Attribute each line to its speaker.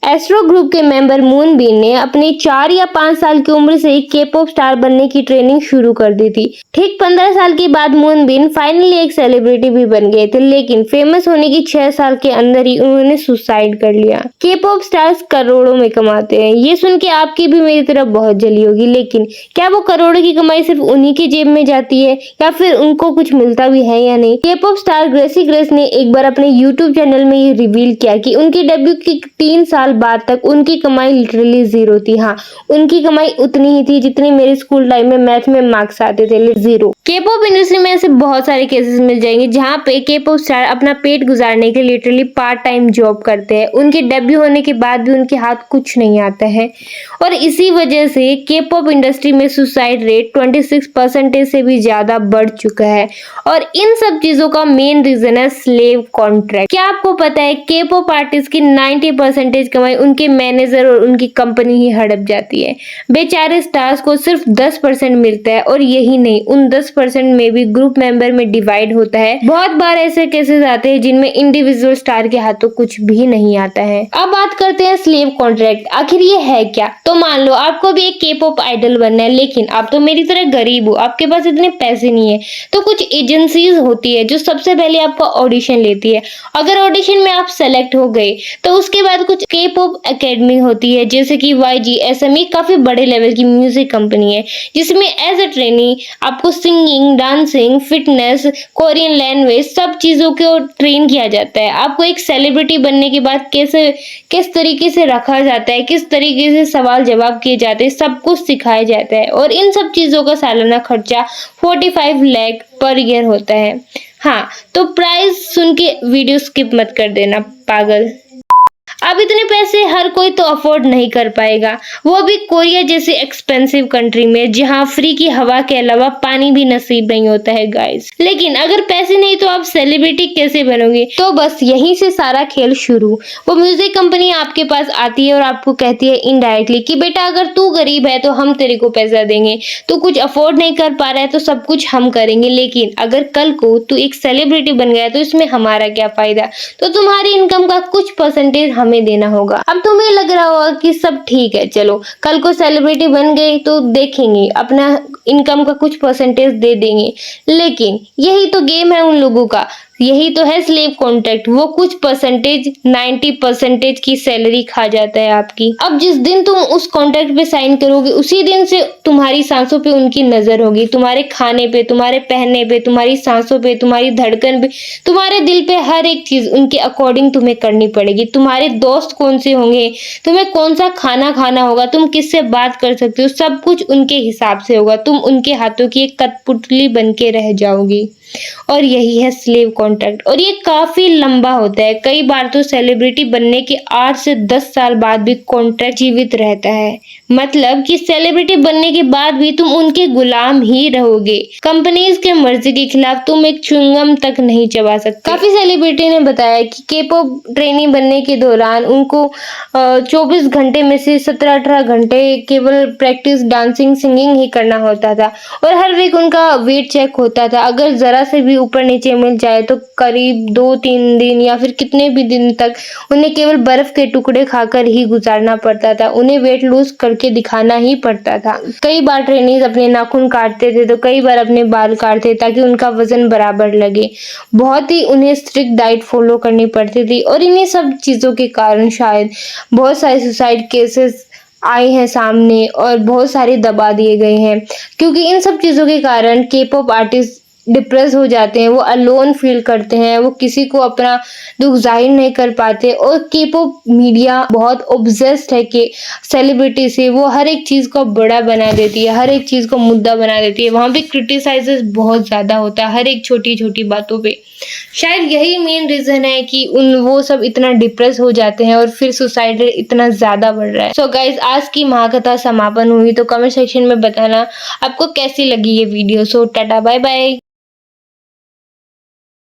Speaker 1: Astro group के member मूनबिन ने अपने 4 या 5 साल की उम्र से ही के-पॉप स्टार बनने की ट्रेनिंग शुरू कर दी थी। ठीक 15 साल के बाद मूनबिन फाइनली एक सेलिब्रिटी भी बन गए थे, लेकिन फेमस होने की 6 साल के अंदर ही उन्होंने सुसाइड कर लिया। के-पॉप स्टार्स करोड़ों में कमाते हैं। ये सुन के आपकी भी मेरी तरफ बहुत जली होगी, लेकिन क्या वो करोड़ों की कमाई सिर्फ उन्हीं की जेब में जाती है या फिर उनको कुछ मिलता भी है या नहीं? के-पॉप स्टार ग्रेसी ग्रेस ने एक बार अपने यूट्यूब चैनल में ये रिवील किया कि उनकी डेब्यू की 3 साल बाद तक उनकी कमाई लिटरली जीरो थी। हाँ, उनकी कमाई उतनी ही थी जितनी मेरे स्कूल टाइम में मैथ में मार्क्स आते थे, जीरो। के-पॉप इंडस्ट्री में ऐसे बहुत सारे केसेस मिल जाएंगे जहाँ पे के-पॉप स्टार अपना पेट गुजारने के लिए लिटरली पार्ट टाइम जॉब करते हैं। उनके डेब्यू होने के बाद भी उनके हाथ कुछ नहीं आता है और इसी वजह से के-पॉप इंडस्ट्री में सुसाइड रेट 26% से भी ज्यादा बढ़ चुका है और इन सब चीजों का मेन रीजन है स्लेव कॉन्ट्रैक्ट। क्या आपको पता है के-पॉप आर्टिस्ट की 90% कमाई उनके मैनेजर और उनकी कंपनी ही हड़प जाती है। बेचारे स्टार्स को सिर्फ 10% मिलता है और यही नहीं, उन 10% में भी ग्रुप मेंबर में डिवाइड होता है। बहुत बार ऐसे केसेस आते हैं जिनमें इंडिविजुअल स्टार के हाथों कुछ भी नहीं आता है। अब बात करते हैं स्लेव कॉन्ट्रैक्ट, आखिर ये है क्या? तो मान लो आपको भी एक के-पॉप आइडल बनना है, लेकिन आप तो मेरी तरह गरीब हो, आपके पास इतने पैसे नहीं है, तो कुछ एजेंसीज होती है जो सबसे पहले आपका ऑडिशन लेती है। अगर ऑडिशन में आप सेलेक्ट हो गए तो उसके बाद कुछ के-पॉप एकेडमी होती है, जैसे कि YG SME, काफी बड़े लेवल की म्यूजिक कंपनी है जिसमें एज अ ट्रेनी आपको singing, dancing, fitness, Korean language सब चीजों को ट्रेन किया जाता है। आपको एक सेलिब्रिटी बनने के बाद किस तरीके से रखा जाता है, किस तरीके से सवाल जवाब किए जाते हैं, सब कुछ सिखाया जाता है और इन सब चीजों का सालाना खर्चा 45 लाख पर ईयर होता है। हाँ, तो प्राइस सुन के वीडियो स्किप मत कर देना पागल। अब इतने पैसे हर कोई तो अफोर्ड नहीं कर पाएगा, वो भी कोरिया जैसे एक्सपेंसिव कंट्री में जहां फ्री की हवा के अलावा पानी भी नसीब नहीं होता है गाइस। लेकिन अगर पैसे नहीं तो आप सेलिब्रिटी कैसे बनोगे? तो बस यहीं से सारा खेल शुरू। वो म्यूजिक कंपनी आपके पास आती है और आपको कहती है इनडायरेक्टली कि बेटा अगर तू गरीब है तो हम तेरे को पैसा देंगे, तू कुछ अफोर्ड नहीं कर पा रहा है तो सब कुछ हम करेंगे, लेकिन अगर कल को तू एक सेलिब्रिटी बन गया तो इसमें हमारा क्या फायदा? तो तुम्हारी इनकम का कुछ परसेंटेज हमें देना होगा। अब तुम्हें लग रहा होगा कि सब ठीक है, चलो कल को सेलिब्रिटी बन गई तो देखेंगे, अपना इनकम का कुछ परसेंटेज दे देंगे, लेकिन यही तो गेम है उन लोगों का, यही तो है स्लेव कॉन्ट्रैक्ट। वो कुछ परसेंटेज 90% की सैलरी खा जाता है आपकी। अब जिस दिन तुम उस कॉन्ट्रैक्ट पे साइन करोगे उसी दिन से तुम्हारी सांसों पे उनकी नजर होगी, तुम्हारे खाने पे, तुम्हारे पहनने पे, तुम्हारी सांसों पे, तुम्हारी धड़कन पे, तुम्हारे दिल पे, हर एक चीज उनके अकॉर्डिंग तुम्हें करनी पड़ेगी। तुम्हारे दोस्त कौन से होंगे, तुम्हें कौन सा खाना खाना होगा, तुम किससे बात कर सकते हो, सब कुछ उनके हिसाब से होगा। तुम उनके हाथों की एक कठपुतली बन के रह जाओगी और यही है स्लेव कॉन्ट्रैक्ट। और ये काफी लंबा होता है, कई बार तो सेलिब्रिटी बनने के 8 से 10 साल बाद भी कॉन्ट्रैक्ट जीवित रहता है। मतलब कि सेलिब्रिटी बनने के बाद भी तुम उनके गुलाम ही रहोगे। कंपनीज के मर्जी के खिलाफ तुम एक च्युइंगम तक नहीं चबा सकते। काफी सेलिब्रिटी ने बताया कि के-पॉप ट्रेनी बनने के दौरान उनको 24 घंटे में से 17-18 घंटे केवल प्रैक्टिस, डांसिंग, सिंगिंग ही करना होता था और हर वीक उनका वेट चेक होता था। अगर जरा से भी ऊपर नीचे मिल जाए तो करीब 2-3 दिन या फिर कितने भी दिन तक उन्हें केवल बर्फ के टुकड़े खाकर ही गुजारना पड़ता था। उन्हें वेट लूज करके दिखाना ही पड़ता था। कई बार ट्रेनीज अपने नाखून काटते थे तो कई बार अपने बाल काटते ताकि उनका वजन बराबर लगे। बहुत ही उन्हें स्ट्रिक्ट डाइट फॉलो करनी पड़ती थी और इन्हीं सब चीजों के कारण शायद बहुत सारे सुसाइड केसेस आए हैं सामने और बहुत सारे दबा दिए गए हैं, क्योंकि इन सब चीजों के कारण के-पॉप आर्टिस्ट डिप्रेस हो जाते हैं, वो अलोन फील करते हैं, वो किसी को अपना दुख जाहिर नहीं कर पाते। और के-पॉप मीडिया बहुत ऑब्सेस्ड है कि सेलिब्रिटी से वो हर एक चीज को बड़ा बना देती है, हर एक चीज को मुद्दा बना देती है। वहां पे क्रिटिसाइजेस बहुत ज्यादा होता है हर एक छोटी छोटी बातों पे। शायद यही मेन रीजन है कि वो सब इतना डिप्रेस हो जाते हैं और फिर सुसाइड रेट इतना ज्यादा बढ़ रहा है। सो गाइज, आज की महाकथा समापन हुई, तो कमेंट सेक्शन में बताना आपको कैसी लगी ये वीडियो। सो टाटा बाय बाय।